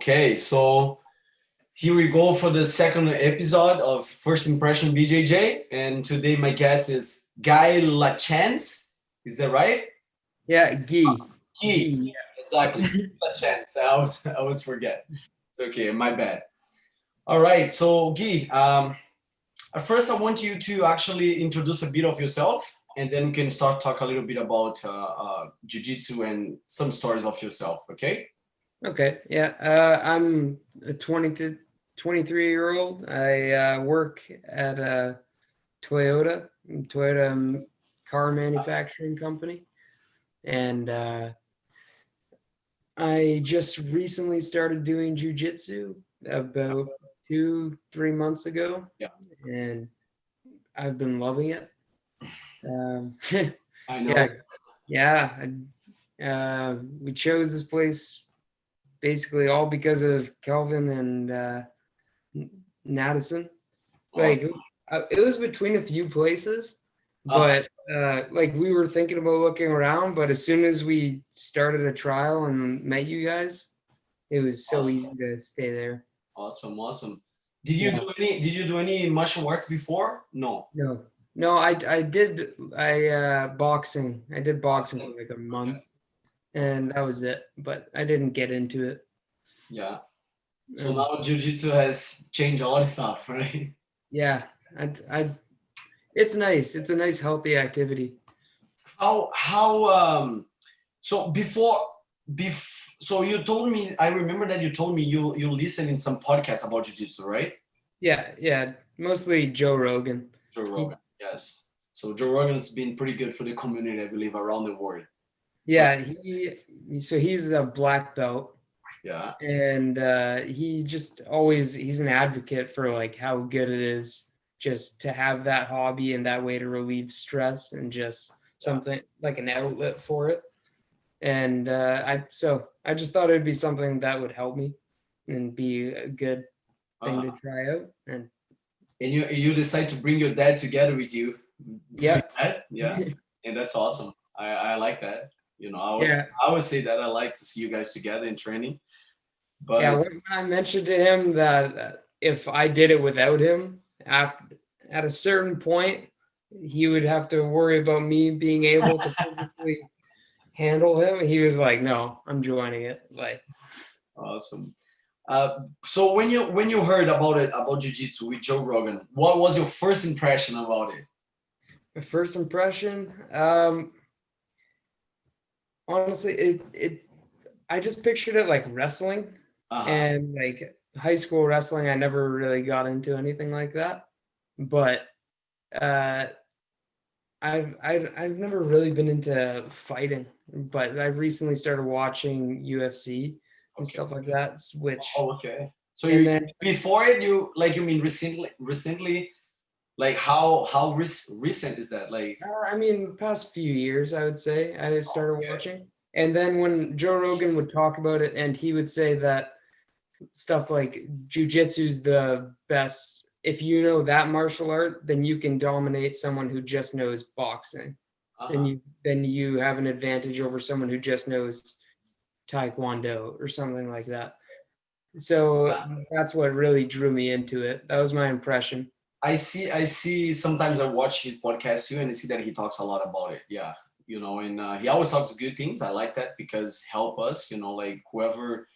Okay, so here we go for the second episode of First Impression BJJ, and today my guest is Guy Lachance. Is that right? Yeah, Guy. Key, Guy. exactly. Lachance. I always forget. It's okay, my bad. All right, so Guy, at first I want you to actually introduce a bit of yourself, and then we can start talk a little bit about jiu-jitsu and some stories of yourself. Okay? Okay, yeah. I'm a 23-year-old. I work at a Toyota car manufacturing company, and I just recently started doing jujitsu about 3 months ago, Yeah, and I've been loving it. I Yeah, know. yeah. We chose this place basically all because of Kelvin and Madison. Awesome. Like it was between a few places, Uh-huh. but like we were thinking about looking around, but as soon as we started a trial and met you guys, it was so easy to stay there. Awesome, awesome. Did you Yeah. do any martial arts before? No. No. No, I did boxing. I did boxing for Awesome. like a Okay. month and that was it, but I didn't get into it. Yeah. So Um, now jiu-jitsu has changed a lot of stuff, right? yeah, I it's nice. It's a nice healthy activity. How so so you told me, I remember that you told me you listen in some podcasts about jiu-jitsu, right? Yeah, yeah, mostly Joe Rogan. Joe He, Rogan. Yes. So Joe Rogan has been pretty good for the community, I believe, around the world. But yeah, so he's a black belt, yeah. and he just always he's an advocate for like how good it is just to have that hobby and that way to relieve stress and just Yeah. something like an outlet for it. And I just thought it'd be something that would help me and be a good thing to Uh-huh. try out. And And you decide to bring your dad together with you doing yep, that. Yeah, and that's awesome. I like that. yeah. I always say that I like to see you guys together in training. Yeah, But when I mentioned to him that if I did it without him, after at a certain point, he would have to worry about me being able to physically handle him. He was like, "No, I'm joining it." Like awesome. So when you heard about it, about jiu-jitsu with Joe Rogan, what was your first impression about it? my first impression, honestly, it I just pictured it like wrestling, Uh-huh. and like high school wrestling. I never really got into anything like that, but uh, I've never really been into fighting, but I recently started watching UFC and Okay. stuff like that, which Oh, okay. So and you then before it, you mean recently, like how recent is that? Like, I mean past few years I would say I started okay. watching. And then when Joe Rogan would talk about it and he would say that stuff like jujitsu's the best. If you know that martial art, then you can dominate someone who just knows boxing. Then Uh-huh. you have an advantage over someone who just knows taekwondo or something like that. So that's what really drew me into it. That was my impression. I see. Sometimes I watch his podcast too, and I see that he talks a lot about it. Yeah, and he always talks good things. I like that because help us, like whoever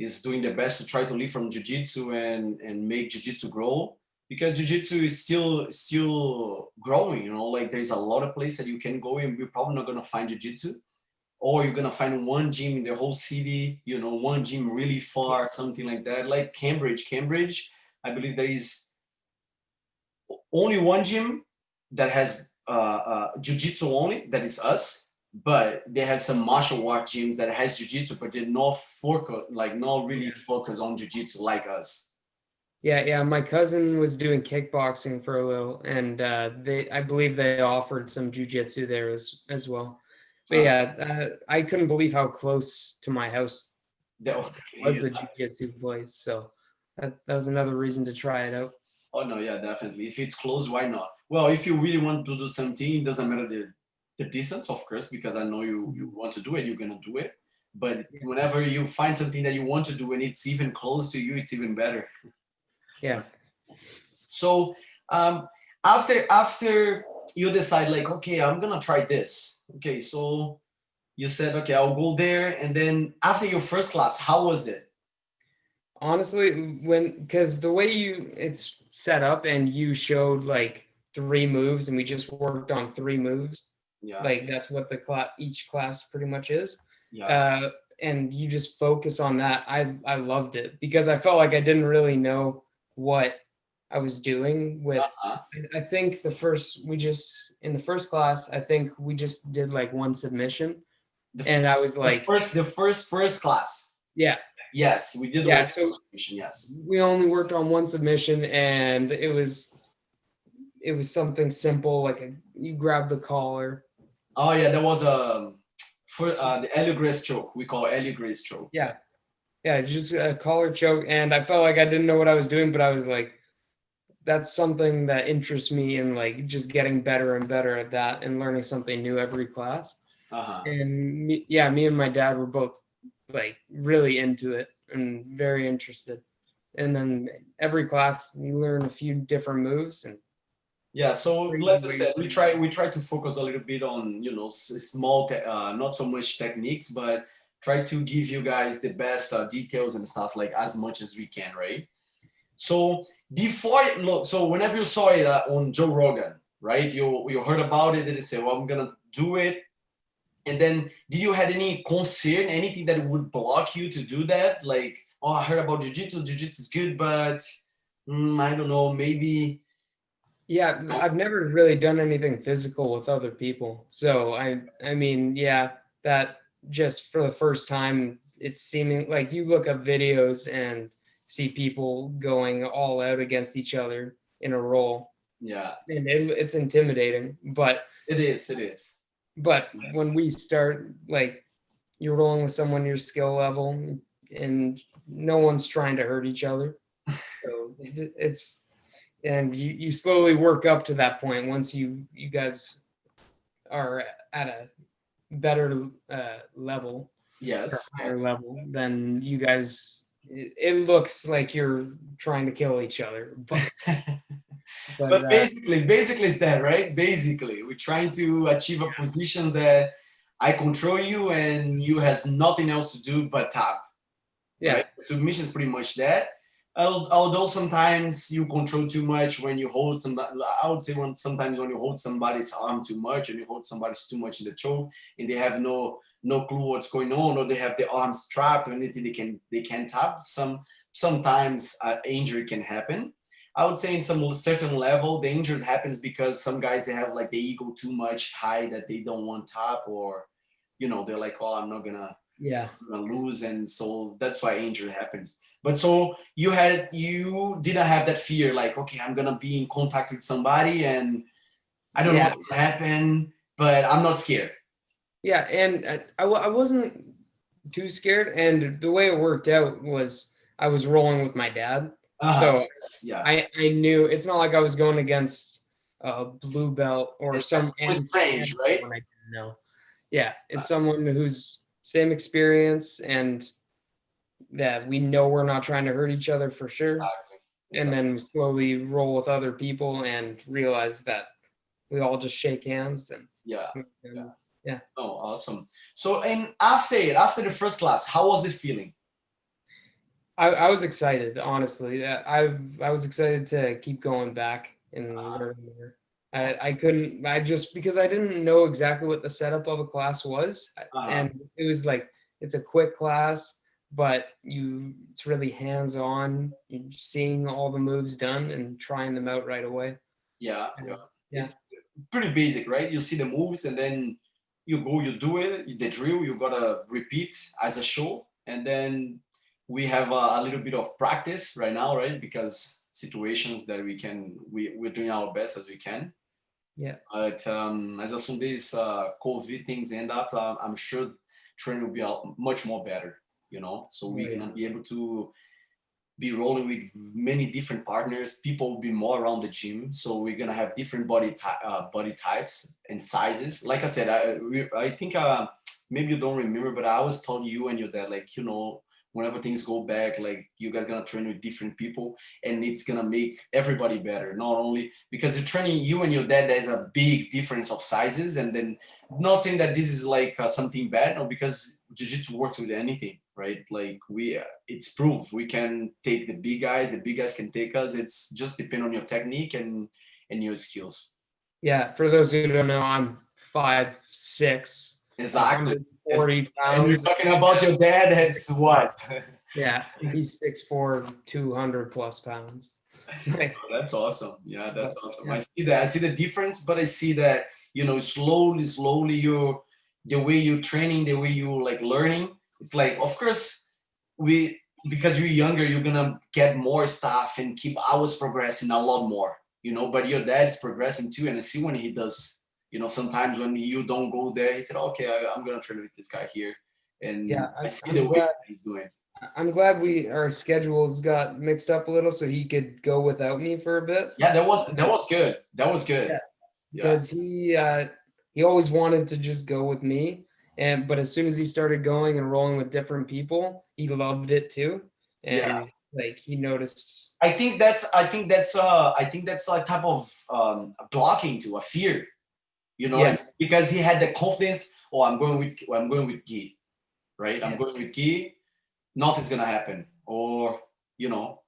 is doing their best to try to live from jiu-jitsu and make jiu-jitsu grow, because jiu-jitsu is still growing. Like there's a lot of places that you can go, and we're probably not gonna find jiu-jitsu, or you're gonna find one gym in the whole city. One gym really far, something like that. Like Cambridge. I believe there is only one gym that has jiu-jitsu only, that is us, but they have some martial arts gyms that has jiu-jitsu, but they're not focus, like not really focus on jiu-jitsu like us. Yeah, yeah. My cousin was doing kickboxing for a little, and I believe they offered some jujitsu there as well. But uh, yeah, I couldn't believe how close to my house okay. was a jujitsu place. So that was another reason to try it out. Oh no, yeah, definitely, if it's close, why not? Well, if you really want to do something, it doesn't matter the distance, of course, because I know you want to do it, you're gonna do it. But whenever you find something that you want to do and it's even close to you, it's even better. Yeah. So after you decide like, okay, I'm gonna try this. Okay, so you said, okay, I'll go there, and then after your first class, how was it? Honestly, because the way it's set up and you showed like three moves and we just worked on three moves, Yeah, like that's what the each class pretty much is. yeah. Uh, and you just focus on that. I loved it because I felt like I didn't really know what I was doing with. Uh-huh. I think in the first class, I think we just did like one submission, The, f- and I was the like, first the first class. yeah, Yes, we did one yeah. So mission. Yes. we only worked on one submission, and it was something simple like you grab the collar. Oh yeah, that was for the Elio Grace choke. We call Elio Grace choke. Yeah. Yeah, yeah, just a collar choke, and I felt like I didn't know what I was doing, but I was like, that's something that interests me in like just getting better and better at that and learning something new every class. Uh-huh. And me and my dad were both like really into it and very interested. And then every class you learn a few different moves and Yeah, so crazy like I ways said, to we try to focus a little bit on small not so much techniques, but try to give you guys the best details and stuff like as much as we can, right? So before look, so whenever you saw it on Joe Rogan, right? You heard about it and you say, well, I'm gonna do it. And then did you had any concern, anything that would block you to do that? Like, oh, I heard about jiu-jitsu, jiu-jitsu is good, but I don't know, maybe. Yeah, I've never really done anything physical with other people. So I mean, yeah, that just for the first time it's seeming like you look up videos and see people going all out against each other in a roll, Yeah, and it's intimidating. it is, it is. But when we start, like, you're rolling with someone your skill level and no one's trying to hurt each other. So it's and you slowly work up to that point once you guys are at a better level or Yes, higher yes. level, then you guys it looks like you're trying to kill each other. But But basically it's that, right? Basically, we're trying to achieve a position that I control you and you has nothing else to do but tap, yeah, right? Submission is pretty much that. Although sometimes you control too much when you hold somebody, I would say sometimes when you hold somebody's arm too much and you hold somebody's too much in the choke and they have no clue what's going on, or they have their arms trapped or anything they can tap. Sometimes injury can happen. I would say in some certain level, the injury happens because some guys they have like the ego too much high that they don't want tap, or they're like, oh, I'm not yeah, gonna lose, and so that's why injury happens. But so you didn't have that fear, like, okay, I'm gonna be in contact with somebody and I don't know yeah, what's gonna happen, but I'm not scared. yeah. And I wasn't too scared. And the way it worked out was I was rolling with my dad, Uh-huh. so Yeah. I knew it's not like I was going against a blue belt or It's some strange, amateur right? when I didn't know. Yeah, it's someone who's same experience and that we know we're not trying to hurt each other for sure. Exactly. And Exactly. then slowly roll with other people and realize that we all just shake hands Yeah. Yeah. and yeah. Oh, awesome. So, and after the first class, how was the feeling? I was excited, honestly. I was excited to keep going back and learning more. I couldn't I just because I didn't know exactly what the setup of a class was, Uh-huh. and it was like it's a quick class, but it's really hands-on, you're seeing all the moves done and trying them out right away. Yeah. Yeah. And yeah, It's pretty basic, right? You see the moves and then you go, you do it, the drill, you gotta repeat as a show. And then we have a little bit of practice right now, right? Because situations that we're doing our best as we can. yeah, But as soon as COVID things end up, I'm sure training will be much more better, so oh we're yeah, gonna be able to be rolling with many different partners. People will be more around the gym, so we're gonna have different body types and sizes. Like I said, I think maybe you don't remember, but I always told you and your dad, like, you know, whenever things go back, like you guys gonna train with different people and it's gonna make everybody better. Not only because you're training you and your dad, there's a big difference of sizes. And then not saying that this is like something bad, no, because jiu-jitsu works with anything, right? Like it's proof we can take the big guys can take us. It's just depend on your technique and your skills. Yeah, for those who don't know, I'm 5'6", Exactly. 140 And you're pounds. talking about your dad, it's what? Yeah, he's 6'4", 200 plus pounds. Like, That's awesome. Yeah, that's awesome. yeah. I see that. I see the difference, but I see that, you know, slowly you're the way you're training, the way you like learning. It's like, of course, we because you're younger, you're gonna get more stuff and keep hours progressing a lot more, you know, but your dad is progressing too. And I see when he does, you know, sometimes when you don't go there, he said, okay, I'm gonna train with this guy here. And Yeah, I see the I'm way glad. he's doing. I'm glad our schedules got mixed up a little, so he could go without me for a bit. Yeah, that was good. That was Yeah, good. Yeah. because he always wanted to just go with me, but as soon as he started going and rolling with different people, he loved it too, Yeah. and like he noticed. I think that's a type of blocking to a fear, you know, and Yes, because he had the confidence. Oh, I'm going with Guy, right? I'm yeah, going with Guy. Nothing's gonna happen, or you know,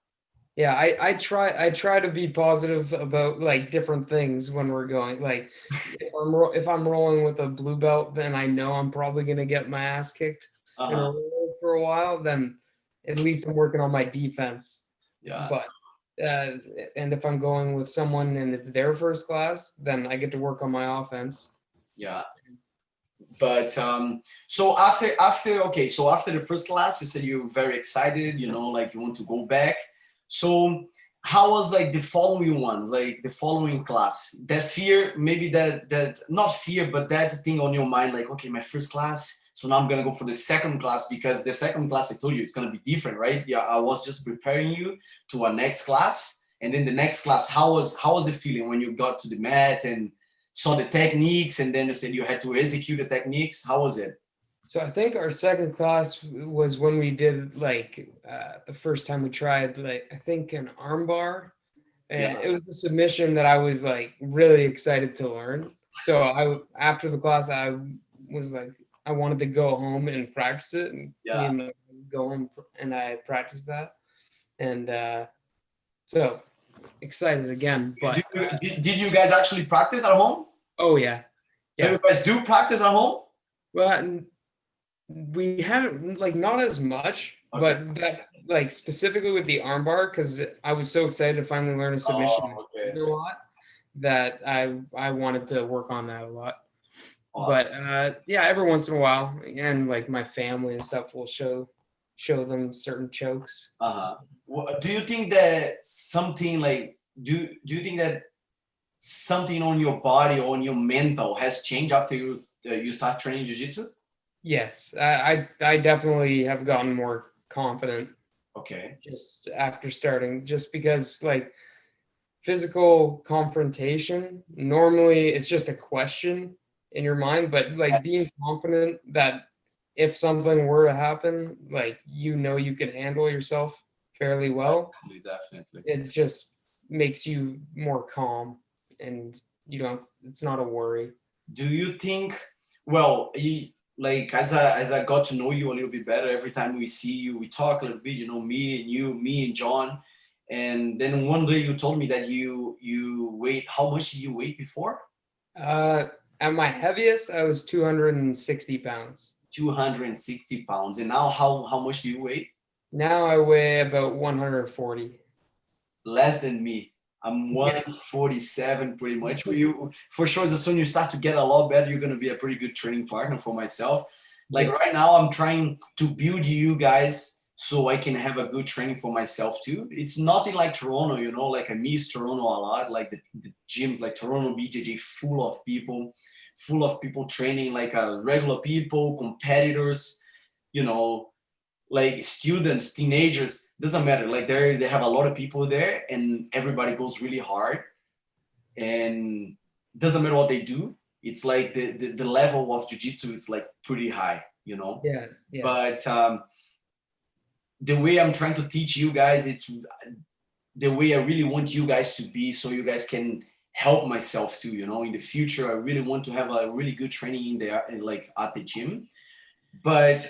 yeah. I try to be positive about like different things when we're going. Like if I'm rolling with a blue belt, then I know I'm probably gonna get my ass kicked in a uh-huh, roll for a while. Then at least I'm working on my defense. yeah, But uh, and if I'm going with someone and it's their first class, then I get to work on my offense. yeah. But so after the first class, you said you're very excited, you know, like you want to go back. So how was like the following ones, like the following class? That fear, maybe that not fear, but that thing on your mind, like, okay, my first class, so now I'm gonna go for the second class because the second class I told you it's gonna be different, right? Yeah, I was just preparing you to a next class, and then the next class, how was the feeling when you got to the mat and saw the techniques, and then you said you had to execute the techniques? How was it? So I think our second class was when we did like the first time we tried like I think an arm bar, and Yeah, it was the submission that I was like really excited to learn. So I after the class I was like I wanted to go home and practice it, and me yeah. and my go home and I practiced that, and so excited again. Did But you, did you guys actually practice at home? oh yeah, So yeah. you guys do practice at home? Well, we haven't like not as much, Okay. but that like specifically with the armbar because I was so excited to finally learn a submission Oh, okay. a lot that I wanted to work on that a lot. Awesome. But yeah, every once in a while, and like my family and stuff will show them certain chokes. Uh-huh. Do you think that something like do you think that something on your body or on your mental has changed after you start training jiu-jitsu? Yes, I definitely have gotten more confident Okay. just after starting, just because like physical confrontation, normally it's just a question in your mind, but like being Yes, confident that if something were to happen, like you know you can handle yourself fairly well, definitely. it just makes you more calm and you don't it's not a worry. Do you think, well, like as I got to know you a little bit better, every time we see you, we talk a little bit, you know, me and you, me and John. And then one day you told me that you weighed, how much did you weigh before? Uh at my heaviest I was 260 pounds. 260 pounds. And now how much do you weigh? Now I weigh about 140. Less than me. I'm Yeah. 147 pretty much. You for sure, as soon as you start to get a lot better, you're gonna be a pretty good training partner for myself. Like Yeah. right now, I'm trying to build you guys so I can have a good training for myself too. It's nothing like Toronto, you know, like I miss Toronto a lot. Like the gyms like Toronto BJJ full of people training like regular people, competitors, you know, like students, teenagers, doesn't matter. Like they have a lot of people there, and everybody goes really hard, and doesn't matter what they do. it's like the level of jiu-jitsu is like pretty high, you know. Yeah, yeah, But the way I'm trying to teach you guys, it's the way I really want you guys to be, so you guys can help myself too, you know. In the future, I really want to have a really good training in there, like at the gym. But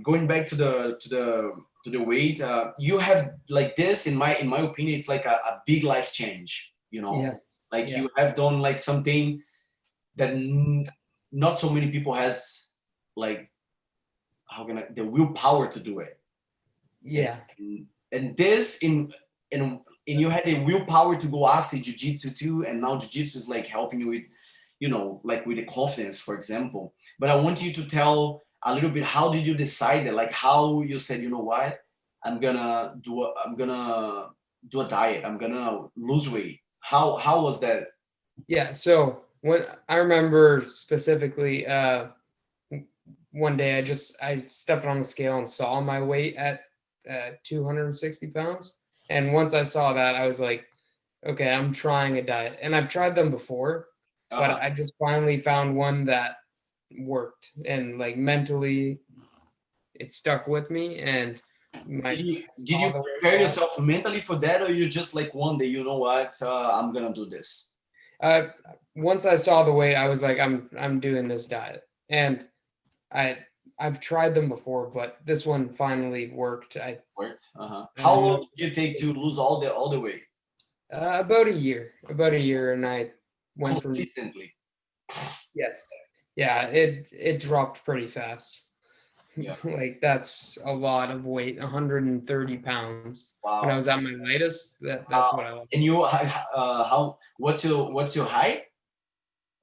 going back to the weight, you have like this, in my opinion, it's like a big life change, you know. yeah, Like yeah, you have done like something that not so many people has, like, how can I, the willpower to do it. yeah, And this and you had the willpower to go after jiu-jitsu too, and now jiu-jitsu is like helping you with, you know, like with the confidence, for example. But I want you to tell a little bit, how did you decide that, like how you said, you know what, I'm gonna do a diet, I'm gonna lose weight. How was that? yeah. So when I remember specifically, one day I stepped on the scale and saw my weight at 260 pounds. And once I saw that, I was like, okay, I'm trying a diet. And I've tried them before, but Uh-huh. I just finally found one that worked. And like mentally, it stuck with me. And my I Did saw you the weight prepare loss. yourself mentally for that, or you just like one day, you know what, I'm gonna do this? Uh, Once I saw the weight, I was like, I'm doing this diet. And I I've tried them before, but this one finally worked. Worked. Uh-huh. I How long know did you take to lose all the weight about a year, and I went from consistently? yes, yeah, it dropped pretty fast. Yeah. Like that's a lot of weight, 130 pounds. When I Wow. was at my lightest, that's what I was. And you, how? What's your height?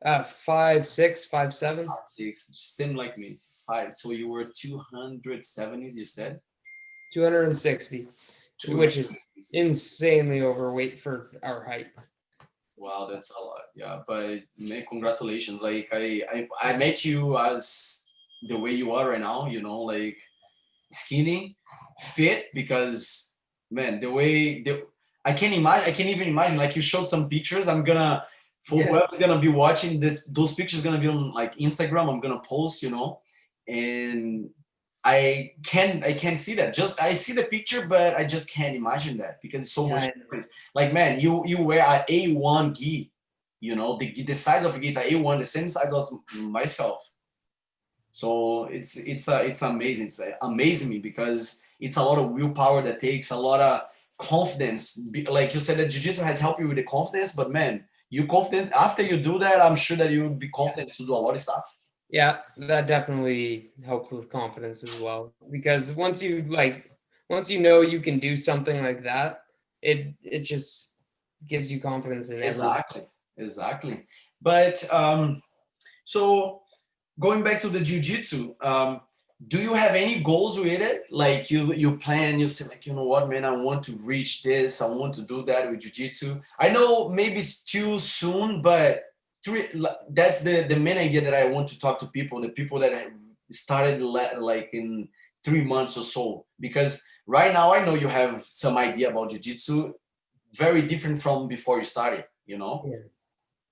5'6", 5'7". It's same like me. Five. So you were 270s, you said? 260, which is 260. insanely overweight for our height. Wow, that's a lot. Yeah, but man, congratulations. Like I met you as the way you are right now, you know, like skinny, fit, because man, the way I can't even imagine. Like you showed some pictures. I'm gonna, for Yeah, whoever's gonna be watching this, those pictures gonna be on like Instagram. I'm gonna post, you know, and I can't see that. Just I see the picture, but I just can't imagine that because it's so yeah, much I know. difference. Like man, you wear an A1 gi, you know, the size of a gi is a A1, the same size as myself. So it's amazing. It's amazing me because it's a lot of willpower that takes a lot of confidence. Like you said, that jiu-jitsu has helped you with the confidence, but man, you confident after you do that, I'm sure that you'll be confident to do a lot of stuff. Yeah, that definitely helps with confidence as well. Because once you know you can do something like that, it just gives you confidence in everything. Exactly, exactly. But so going back to the jiu-jitsu, do you have any goals with it? Like you plan, you say like, you know what, man, I want to reach this, I want to do that with jiu-jitsu. I know maybe it's too soon, but that's the main idea that I want to talk to people, the people that have started like in 3 months or so. Because right now I know you have some idea about jiu-jitsu, very different from before you started, you know? Yeah.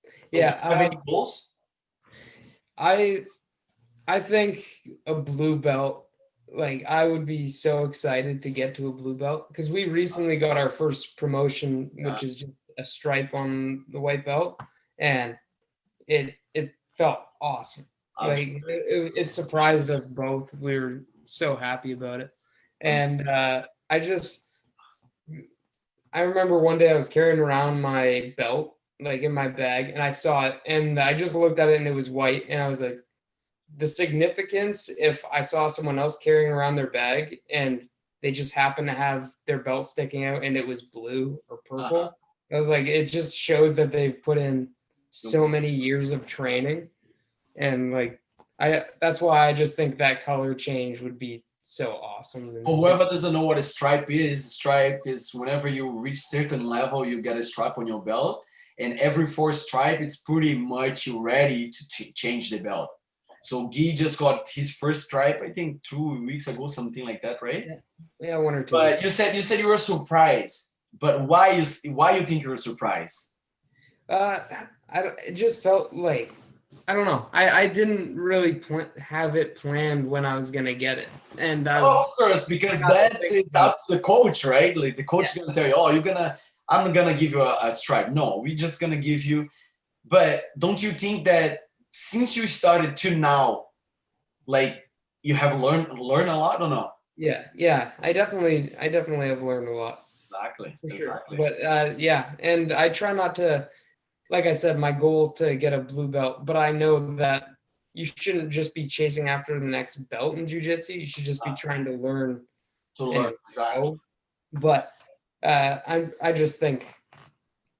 So do Yeah, you have any goals? I I think a blue belt, like I would be so excited to get to a blue belt because we recently got our first promotion, Yeah, which is just a stripe on the white belt, and it felt awesome. Like absolutely. it surprised us both. We were so happy about it, and I remember one day I was carrying around my belt like in my bag, and I saw it, and I just looked at it, and it was white, and I was like, the significance if I saw someone else carrying around their bag and they just happened to have their belt sticking out and it was blue or Uh-huh. purple. I was like, it just shows that they've put in So so many years of training. And like I that's why I just think that color change would be so awesome and for see. whoever doesn't know what a stripe is whenever you reach certain level, you get a stripe on your belt. And every fourth stripe, it's pretty much ready to change the belt. So Guy just got his first stripe, I think 2 weeks ago, something like that, right? Yeah, yeah, 1 or 2 weeks. But you said you were surprised. But why you think you were surprised? Uh, it just felt like I don't know. I didn't really have it planned when I was gonna get it, and Oh, I've of course, because got to that's think it's about up to the coach, right? Like the coach yeah, is gonna tell you, oh, I'm gonna give you a stripe. No, we're just gonna give you. But don't you think that since you started to now, like you have learned a lot or no? yeah. I definitely have learned a lot Exactly, for sure. exactly. But yeah, and I try not to, like I said, my goal to get a blue belt, but I know that you shouldn't just be chasing after the next belt in jiu-jitsu. You should just be trying to learn To learn and exactly. grow. But I just think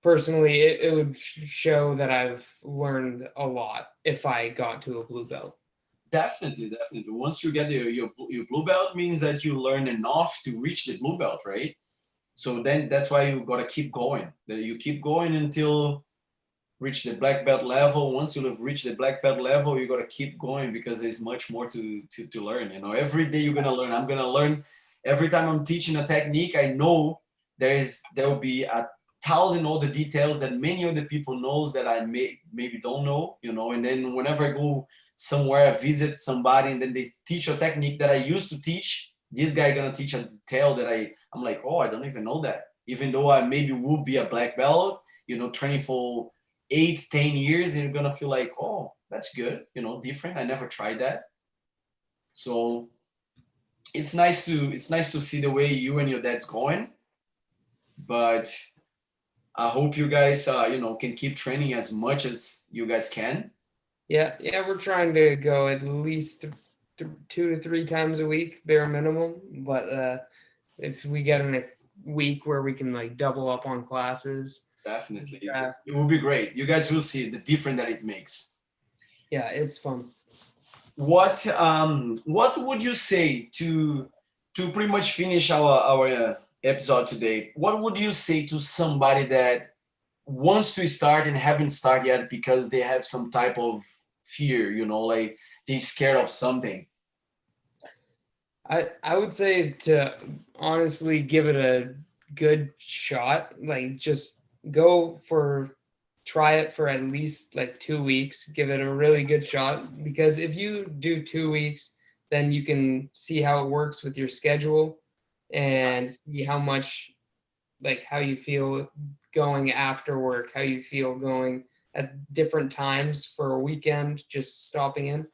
personally it would show that I've learned a lot if I got to a blue belt. Definitely, definitely. Once you get your blue belt, means that you learn enough to reach the blue belt, right? So then that's why you gotta keep going. That you keep going until reach the black belt level. Once you have reached the black belt level, you gotta keep going because there's much more to learn. You know, every day you're gonna learn. I'm gonna learn every time I'm teaching a technique. I know there will be a thousand other details that many other people knows that I maybe don't know. You know, and then whenever I go somewhere, I visit somebody, and then they teach a technique that I used to teach. This guy gonna teach a detail that I'm like, oh, I don't even know that. Even though I maybe will be a black belt, you know, training for 8, 10 years, and you're gonna feel like, oh, that's good, you know, different. I never tried that. So it's nice to see the way you and your dad's going. But I hope you guys can keep training as much as you guys can. Yeah, we're trying to go at least 2 to 3 times a week, bare minimum. But if we get in a week where we can like double up on classes, Definitely, uh, it will be great. You guys will see the difference that it makes. yeah, it's fun. What would you say to pretty much finish our episode today? What would you say to somebody that wants to start and haven't started yet because they have some type of fear, like they're scared of something? I would say to honestly give it a good shot. Like just go for try it for at least like 2 weeks. Give it a really good shot because if you do 2 weeks, then you can see how it works with your schedule and see how much like how you feel going after work, how you feel going at different times for a weekend, just stopping in.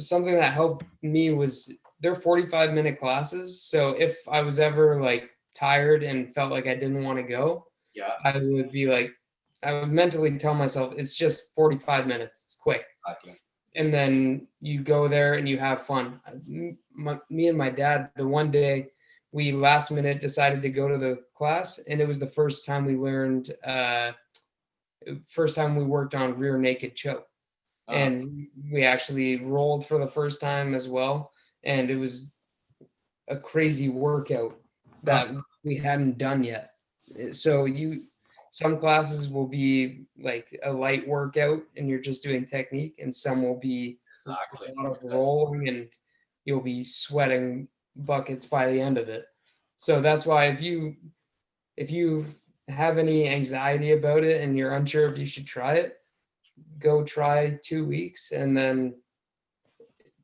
Something that helped me was they're 45-minute classes. So if I was ever like tired and felt like I didn't want to go, Yeah, I would be like, I would mentally tell myself it's just 45 minutes. It's quick. exactly. And then you go there and you have fun. Me and my dad, the one day we last minute decided to go to the class, and it was the first time we worked on rear naked choke, Uh, and we actually rolled for the first time as well, and it was a crazy workout uh, that we hadn't done yet. So some classes will be like a light workout and you're just doing technique, and some will be a exactly. lot of That's rolling and you'll be sweating buckets by the end of it. So that's why if you have any anxiety about it and you're unsure if you should try it, go try 2 weeks, and then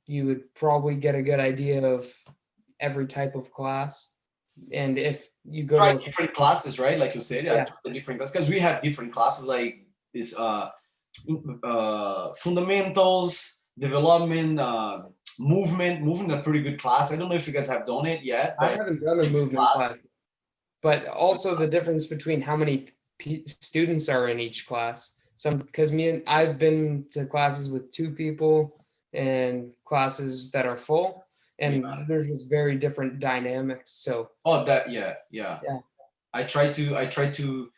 you would probably get a good idea of every type of class. And if you go try to a different classes, right? Like you said, yeah, yeah, try the different classes because we have different classes like this fundamentals, development, movement, a pretty good class. I don't know if you guys have done it yet, I but haven't done a a good movement class. class, but also the difference between how many students are in each class. Some because I've been to classes with 2 people and classes that are full, Yeah. and there's just very different dynamics. So Oh, that, yeah, yeah. yeah, I try to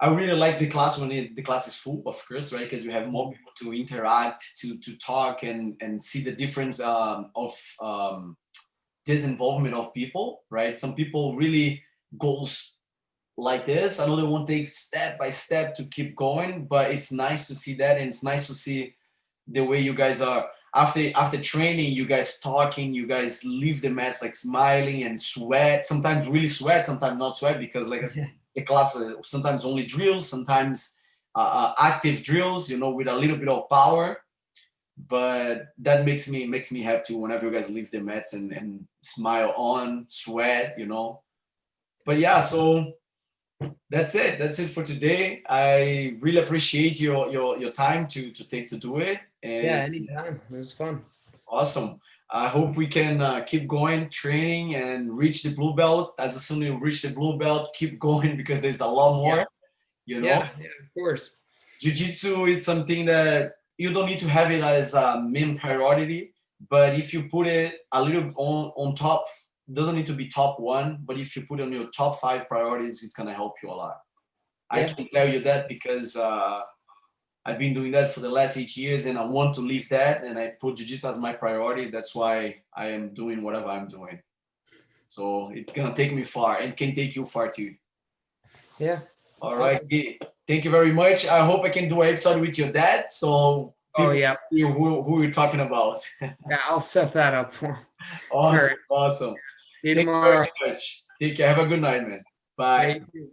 I really like the class when the class is full, of course, right? Because we have more people to interact, to talk, and see the difference of disinvolvement of people, right? Some people really goes like this. Another one takes step by step to keep going, but it's nice to see that, and it's nice to see the way you guys are after training. You guys talking, you guys leave the mats like smiling and sweat. Sometimes really sweat, sometimes not sweat because, like I said, the class sometimes only drills, sometimes active drills, with a little bit of power. but that makes me happy whenever you guys leave the mats and smile on, sweat, you know. But yeah, so that's it. That's it for today. I really appreciate your time to take to do it, Yeah, and anytime. It was fun. awesome. I hope we can keep going, training, and reach the blue belt. As soon as you reach the blue belt, keep going because there's a lot Yeah, more. You know, yeah, of course. jiu-jitsu is something that you don't need to have it as a main priority, but if you put it a little on top, doesn't need to be top one, but if you put it on your top five priorities, it's gonna help you a lot. I Yeah, can tell you that because I've been doing that for the last 8 years, and I want to leave that, and I put jiu-jitsu as my priority. That's why I am doing whatever I'm doing. So it's gonna take me far, and can take you far too. yeah. All right. Awesome. Thank you very much. I hope I can do an episode with your dad so Oh people yeah. see who you're talking about. Yeah, I'll set that up for him. All Awesome. right. Awesome. See you Thank you very tomorrow. much. Take care. Have a good night, man. Yeah, Bye. you too.